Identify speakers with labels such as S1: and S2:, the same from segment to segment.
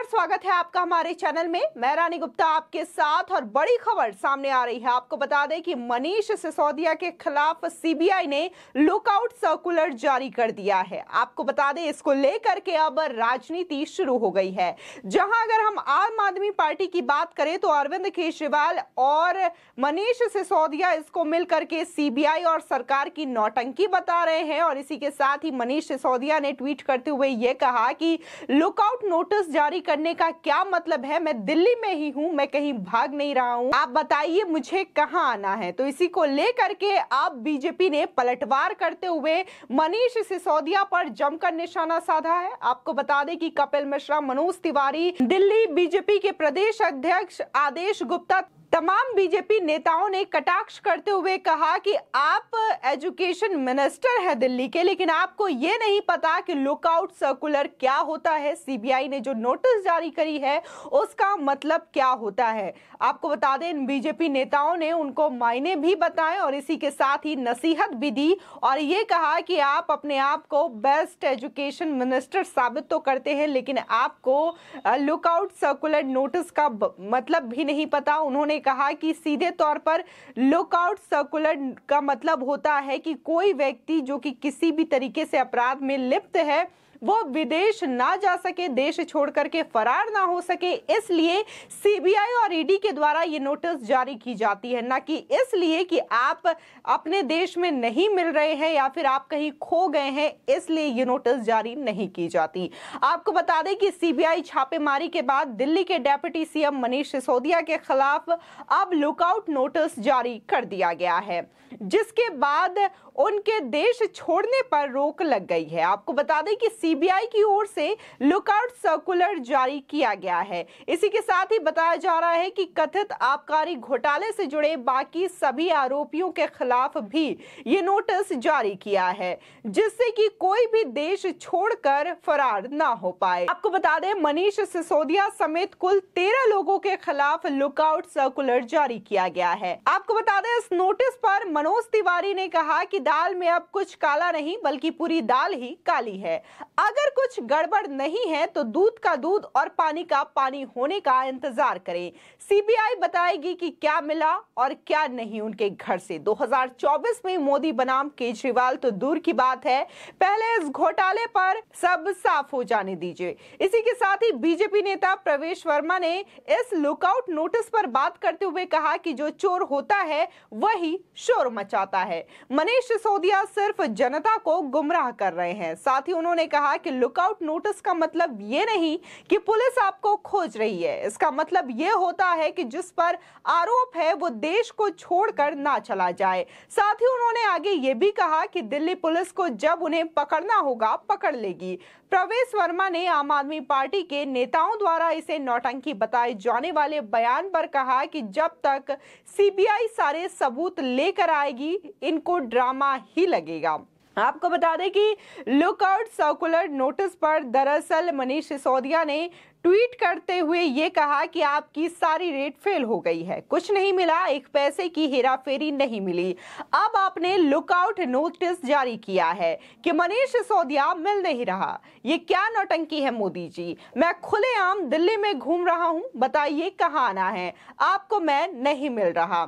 S1: स्वागत है आपका हमारे चैनल में। मैं रानी गुप्ता आपके साथ और बड़ी खबर सामने आ रही है। आपको बता दें कि मनीष सिसोदिया के खिलाफ सीबीआई ने लुकआउट सर्कुलर जारी कर दिया है। आपको बता दें इसको लेकर के अब राजनीति शुरू हो गई है। जहां अगर हम आम आदमी पार्टी की बात करें तो अरविंद केजरीवाल और मनीष सिसोदिया इसको मिलकर के सीबीआई और सरकार की नौटंकी बता रहे हैं। और इसी के साथ ही मनीष सिसोदिया ने ट्वीट करते हुए यह कहा कि लुकआउट नोटिस जारी करने का क्या मतलब है, मैं दिल्ली में ही हूं, मैं कहीं भाग नहीं रहा हूं, आप बताइए मुझे कहां आना है। तो इसी को लेकर के अब बीजेपी ने पलटवार करते हुए मनीष सिसोदिया पर जमकर निशाना साधा है। आपको बता दें कि कपिल मिश्रा, मनोज तिवारी, दिल्ली बीजेपी के प्रदेश अध्यक्ष आदेश गुप्ता, तमाम बीजेपी नेताओं ने कटाक्ष करते हुए कहा कि आप एजुकेशन मिनिस्टर हैं दिल्ली के, लेकिन आपको ये नहीं पता कि लुकआउट सर्कुलर क्या होता है, सीबीआई ने जो नोटिस जारी करी है उसका मतलब क्या होता है। आपको बता दें इन बीजेपी नेताओं ने उनको मायने भी बताए और इसी के साथ ही नसीहत भी दी और ये कहा कि आप अपने आप को बेस्ट एजुकेशन मिनिस्टर साबित तो करते हैं, लेकिन आपको लुकआउट सर्कुलर नोटिस का मतलब भी नहीं पता। उन्होंने कहा कि सीधे तौर पर लुकआउट सर्कुलर का मतलब होता है कि कोई व्यक्ति जो कि किसी भी तरीके से अपराध में लिप्त है वो विदेश ना जा सके, देश छोड़ करके फरार ना हो सके, इसलिए सीबीआई और ईडी के द्वारा ये नोटिस जारी की जाती है, ना कि इसलिए कि आप अपने देश में नहीं मिल रहे हैं या फिर आप कहीं खो गए हैं इसलिए ये नोटिस जारी नहीं की जाती। आपको बता दें कि सीबीआई छापेमारी के बाद दिल्ली के डेप्यूटी सीएम मनीष सिसोदिया के खिलाफ अब लुकआउट नोटिस जारी कर दिया गया है, जिसके बाद उनके देश छोड़ने पर रोक लग गई है। आपको बता दें कि सीबीआई की ओर से लुकआउट सर्कुलर जारी किया गया है। इसी के साथ ही बताया जा रहा है कि कथित आबकारी घोटाले से जुड़े बाकी सभी आरोपियों के खिलाफ भी ये नोटिस जारी किया है, जिससे कि कोई भी देश छोड़कर फरार ना हो पाए। आपको बता दें मनीष सिसोदिया समेत कुल 13 लोगों के खिलाफ लुकआउट सर्कुलर जारी किया गया है। आपको बता दें इस नोटिस पर मनोज तिवारी ने कहा कि दाल में अब कुछ काला नहीं बल्कि पूरी दाल ही काली है। अगर कुछ गड़बड़ नहीं है तो दूध का दूध और पानी का पानी होने का इंतजार करें। सीबीआई बताएगी कि क्या मिला और क्या नहीं उनके घर से। 2024 में मोदी बनाम केजरीवाल तो दूर की बात है, पहले इस घोटाले पर सब साफ हो जाने दीजिए। इसी के साथ ही बीजेपी नेता प्रवेश वर्मा ने इस लुकआउट नोटिस पर बात करते हुए कहा कि जो चोर होता है वही शोर मचाता है। मनीष सिसोदिया सिर्फ जनता को गुमराह कर रहे हैं। साथ ही उन्होंने कहा कि लुकआउट नोटिस का मतलब ये नहीं कि पुलिस आपको खोज रही है, इसका मतलब ये होता है कि जिस पर आरोप है वो देश को छोड़कर ना चला जाए। साथ ही उन्होंने आगे ये भी कहा कि दिल्ली पुलिस को जब उन्हें पकड़ना होगा पकड़ लेगी। प्रवेश वर्मा ने आम आदमी पार्टी के नेताओं द्वारा इसे नौटंकी बताए जाने वाले बयान पर कहा कि जब तक सीबीआई सारे सबूत लेकर आएगी इनको ड्रामा ही लगेगा। आपको बता दें कि लुकआउट सर्कुलर नोटिस पर दरअसल मनीष सिसोदिया ने ट्वीट करते हुए ये कहा कि आपकी सारी रेट फेल हो गई है, कुछ नहीं मिला, एक पैसे की हेराफेरी नहीं मिली। अब आपने लुकआउट नोटिस जारी किया है कि मनीष सिसोदिया मिल नहीं रहा। ये क्या नौटंकी है मोदी जी, मैं खुलेआम दिल्ली में घूम रहा हूं, बताइए कहां आना है, आपको मैं नहीं मिल रहा।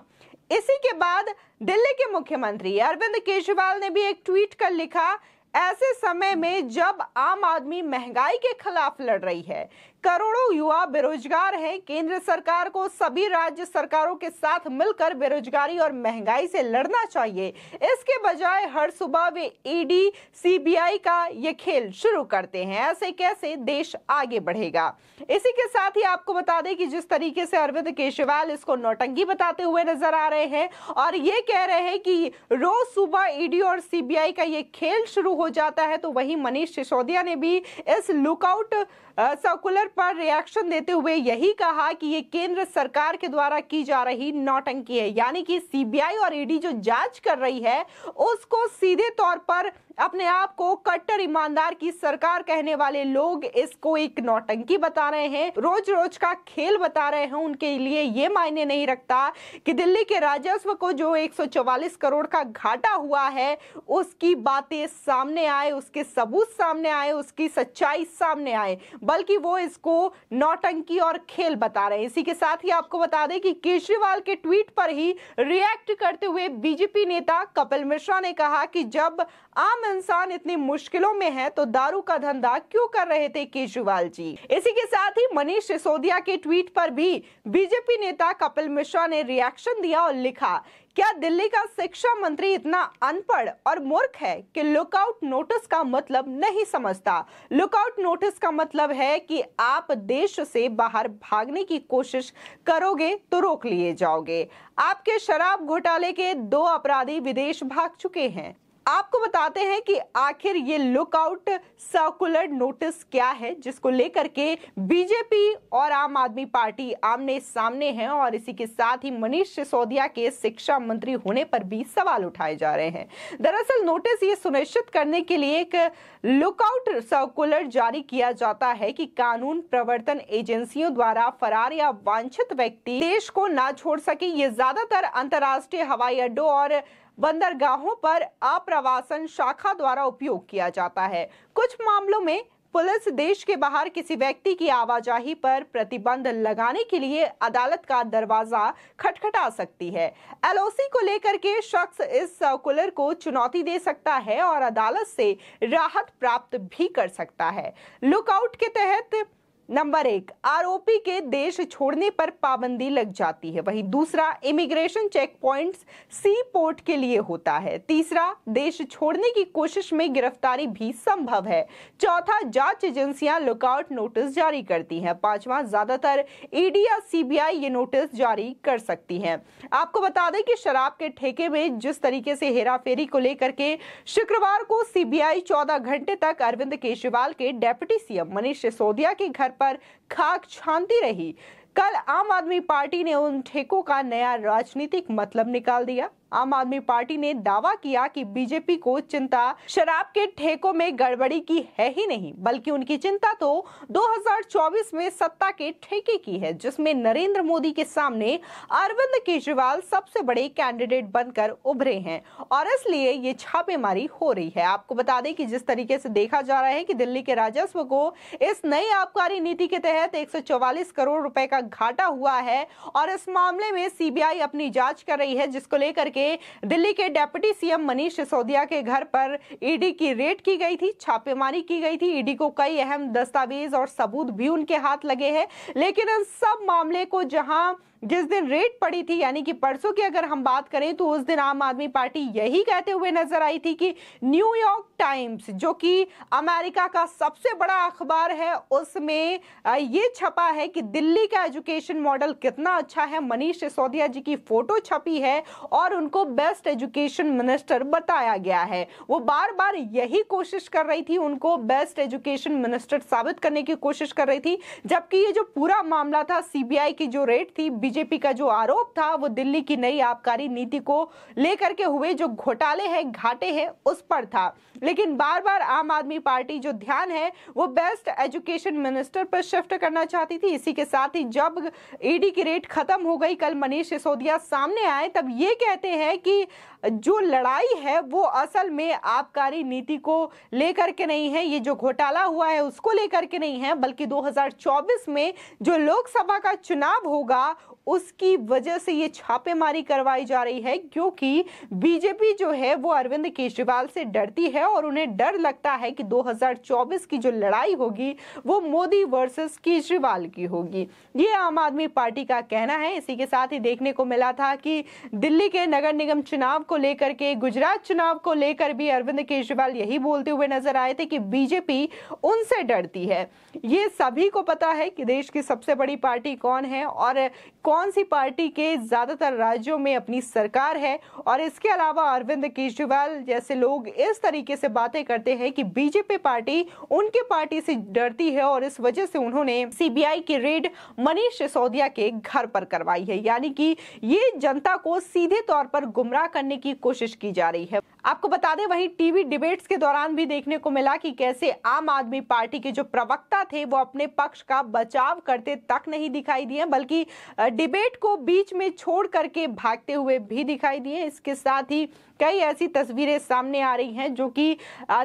S1: इसी के बाद दिल्ली के मुख्यमंत्री अरविंद केजरीवाल ने भी एक ट्वीट कर लिखा, ऐसे समय में जब आम आदमी महंगाई के खिलाफ लड़ रही है, करोड़ों युवा बेरोजगार हैं, केंद्र सरकार को सभी राज्य सरकारों के साथ मिलकर बेरोजगारी और महंगाई से लड़ना चाहिए। इसके बजाय हर सुबह वे ईडी सीबीआई का ये खेल शुरू करते हैं, ऐसे कैसे देश आगे बढ़ेगा। इसी के साथ ही आपको बता दें कि जिस तरीके से अरविंद केजरीवाल इसको नौटंकी बताते हुए नजर आ रहे हैं और ये कह रहे हैं कि रोज सुबह ईडी और सीबीआई का ये खेल शुरू हो जाता है, तो वहीं मनीष सिसोदिया ने भी इस लुकआउट सर्कुलर पर रिएक्शन देते हुए यही कहा कि ये केंद्र सरकार के द्वारा की जा रही नौटंकी है, यानी कि सीबीआई और ईडी जो जांच कर रही है उसको सीधे तौर पर अपने आप को कट्टर ईमानदार की सरकार कहने वाले लोग इसको एक नौटंकी बता रहे हैं, रोज रोज का खेल बता रहे हैं। उनके लिए ये मायने नहीं रखता कि दिल्ली के राजस्व को जो 144 करोड़ का घाटा हुआ है उसकी बातें सामने आए, उसके सबूत सामने आए, उसकी सच्चाई सामने आए। बल्कि वो इसको नौटंकी और खेल बता रहे हैं। इसी के साथ ही आपको बता दें कि केजरीवाल के ट्वीट पर ही रिएक्ट करते हुए बीजेपी नेता कपिल मिश्रा ने कहा कि जब आम इंसान इतनी मुश्किलों में है तो दारू का धंधा क्यों कर रहे थे केजरीवाल जी। इसी के साथ ही मनीष सिसोदिया के ट्वीट पर भी बीजेपी नेता कपिल मिश्रा ने रिएक्शन दिया और लिखा, क्या दिल्ली का शिक्षा मंत्री इतना अनपढ़ और मूर्ख है कि लुकआउट नोटिस का मतलब नहीं समझता। लुकआउट नोटिस का मतलब है कि आप देश से बाहर भागने की कोशिश करोगे तो रोक लिए जाओगे। आपके शराब घोटाले के 2 अपराधी विदेश भाग चुके हैं। आपको बताते हैं कि आखिर ये लुकआउट सर्कुलर नोटिस क्या है, जिसको लेकर के बीजेपी और आम आदमी पार्टी आमने सामने हैं और इसी के साथ ही मनीष सिसोदिया के शिक्षा मंत्री होने पर भी सवाल उठाए जा रहे हैं। दरअसल नोटिस ये सुनिश्चित करने के लिए एक लुकआउट सर्कुलर जारी किया जाता है कि कानून प्रवर्तन एजेंसियों द्वारा फरार या वांछित व्यक्ति देश को ना छोड़ सके। ये ज्यादातर अंतर्राष्ट्रीय हवाई अड्डों और बंदरगाहों पर आप्रवासन शाखा द्वारा उपयोग किया जाता है। कुछ मामलों में पुलिस देश के बाहर किसी व्यक्ति की आवाजाही पर प्रतिबंध लगाने के लिए अदालत का दरवाजा खटखटा सकती है। एलओसी को लेकर के शख्स इस सर्कुलर को चुनौती दे सकता है और अदालत से राहत प्राप्त भी कर सकता है। लुकआउट के तहत नंबर 1, आरोपी के देश छोड़ने पर पाबंदी लग जाती है। वहीं दूसरा, इमिग्रेशन चेक पॉइंट्स सी पोर्ट के लिए होता है। तीसरा, देश छोड़ने की कोशिश में गिरफ्तारी भी संभव है। चौथा, जांच एजेंसियां लुकआउट नोटिस जारी करती हैं। पांचवा, ज्यादातर ईडी या सीबीआई ये नोटिस जारी कर सकती हैं। आपको बता दें कि शराब के ठेके में जिस तरीके से हेराफेरी को लेकर के शुक्रवार को सीबीआई 14 घंटे तक अरविंद केजरीवाल के डेप्यूटी सीएम मनीष सिसोदिया के घर पर खाक छानती रही, कल आम आदमी पार्टी ने उन ठेकों का नया राजनीतिक मतलब निकाल दिया। आम आदमी पार्टी ने दावा किया कि बीजेपी को चिंता शराब के ठेकों में गड़बड़ी की है ही नहीं, बल्कि उनकी चिंता तो 2024 में सत्ता के ठेके की है, जिसमें नरेंद्र मोदी के सामने अरविंद केजरीवाल सबसे बड़े कैंडिडेट बनकर उभरे हैं और इसलिए ये छापेमारी हो रही है। आपको बता दें कि जिस तरीके से देखा जा रहा है कि दिल्ली के राजस्व को इस नई आबकारी नीति के तहत 144 करोड़ रुपए का घाटा हुआ है और इस मामले में सीबीआई अपनी जांच कर रही है, जिसको लेकर के दिल्ली के डिप्टी सीएम मनीष सिसोदिया के घर पर ईडी की रेड की गई थी, छापेमारी की गई थी। ईडी को कई अहम दस्तावेज और सबूत भी उनके हाथ लगे हैं, लेकिन इन सब मामले को जहां जिस दिन रेड पड़ी थी, यानी कि परसों की अगर हम बात करें, तो उस दिन आम आदमी पार्टी यही कहते हुए नजर आई थी कि न्यूयॉर्क टाइम्स, जो कि अमेरिका का सबसे बड़ा अखबार है, उसमें ये छपा है कि दिल्ली का एजुकेशन मॉडल कितना अच्छा है। मनीष सिसोदिया जी की फोटो छपी है और उनको बेस्ट एजुकेशन मिनिस्टर बताया गया है। वो बार बार यही कोशिश कर रही थी, उनको बेस्ट एजुकेशन मिनिस्टर साबित करने की कोशिश कर रही थी, जबकि ये जो पूरा मामला था, सीबीआई की जो रेड थी, बीजेपी का जो आरोप था, वो दिल्ली की नई आबकारी नीति को लेकर के हुए जो घोटाले हैं, घाटे हैं, उस पर था। लेकिन बार बार आम आदमी पार्टी जो ध्यान है वो बेस्ट एजुकेशन मिनिस्टर पर शिफ्ट करना चाहती थी। इसी के साथ ही जब ईडी की रेड खत्म हो गई, कल मनीष सिसोदिया सामने आए, तब ये कहते हैं कि जो लड़ाई है वो असल में आबकारी नीति को लेकर के नहीं है, ये जो घोटाला हुआ है उसको लेकर के नहीं है, बल्कि 2024 में जो लोकसभा का चुनाव होगा उसकी वजह से ये छापेमारी करवाई जा रही है, क्योंकि बीजेपी जो है वो अरविंद केजरीवाल से डरती है और उन्हें डर लगता है कि 2024 की जो लड़ाई होगी वो मोदी वर्सेस केजरीवाल की होगी। ये आम आदमी पार्टी का कहना है। इसी के साथ ही देखने को मिला था कि दिल्ली के नगर निगम चुनाव को लेकर के, गुजरात चुनाव को लेकर भी अरविंद केजरीवाल यही बोलते हुए नजर आए थे कि बीजेपी उनसे डरती है। ये सभी को पता है कि देश की सबसे बड़ी पार्टी कौन है और कौन सी पार्टी के ज्यादातर राज्यों में अपनी सरकार है, और इसके अलावा अरविंद केजरीवाल जैसे लोग इस तरीके से बातें करते हैं कि बीजेपी पार्टी उनके पार्टी से डरती है और इस वजह से उन्होंने सीबीआई की रेड मनीष सिसोदिया के घर पर करवाई है। यानी कि ये जनता को सीधे तौर पर गुमराह करने की कोशिश की जा रही है। आपको बता दें वहीं टीवी डिबेट्स के दौरान भी देखने को मिला कि कैसे आम आदमी पार्टी के जो प्रवक्ता थे वो अपने पक्ष का बचाव करते तक नहीं दिखाई दिए, बल्कि डिबेट को बीच में छोड़ करके भागते हुए भी दिखाई दिए। इसके साथ ही कई ऐसी तस्वीरें सामने आ रही हैं जो कि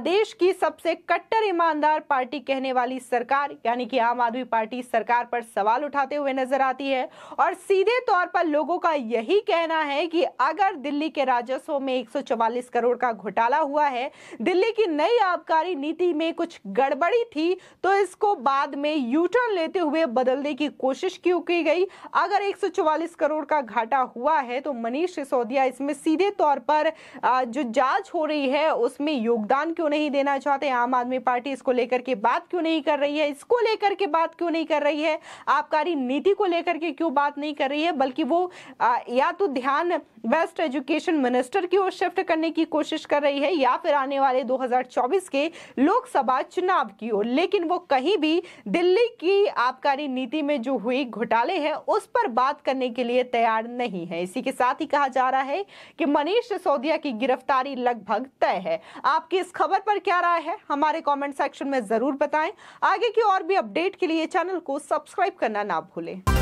S1: देश की सबसे कट्टर ईमानदार पार्टी कहने वाली सरकार यानी कि आम आदमी पार्टी सरकार पर सवाल उठाते हुए नजर आती है। और सीधे तौर पर लोगों का यही कहना है कि अगर दिल्ली के राजस्व में 144 करोड़ का घोटाला हुआ है, दिल्ली की नई आबकारी नीति में कुछ गड़बड़ी थी, तो इसको बाद में यू टर्न लेते हुए बदलने की कोशिश क्यों की गई। अगर 144 करोड़ का घाटा हुआ है तो मनीष सिसोदिया इसमें सीधे तौर पर जो जांच हो रही है उसमें योगदान क्यों नहीं देना चाहते। आम आदमी पार्टी इसको लेकर के बात क्यों नहीं कर रही है, इसको लेकर के बात क्यों नहीं कर रही है, आबकारी नीति को लेकर के क्यों बात नहीं कर रही है, बल्कि वो या तो ध्यान बेस्ट एजुकेशन मिनिस्टर की ओर शिफ्ट करने की कोशिश कर रही है या फिर आने वाले 2024 के लोकसभा चुनाव की ओर। लेकिन वो कहीं भी दिल्ली की आबकारी नीति में जो हुई घोटाले हैं उस पर बात करने के लिए तैयार नहीं है। इसी के साथ ही कहा जा रहा है कि मनीष सिसोदिया की गिरफ्तारी लगभग तय है। आपकी इस खबर पर क्या राय है, हमारे कमेंट सेक्शन में जरूर बताएं। आगे की और भी अपडेट के लिए चैनल को सब्सक्राइब करना ना भूलें।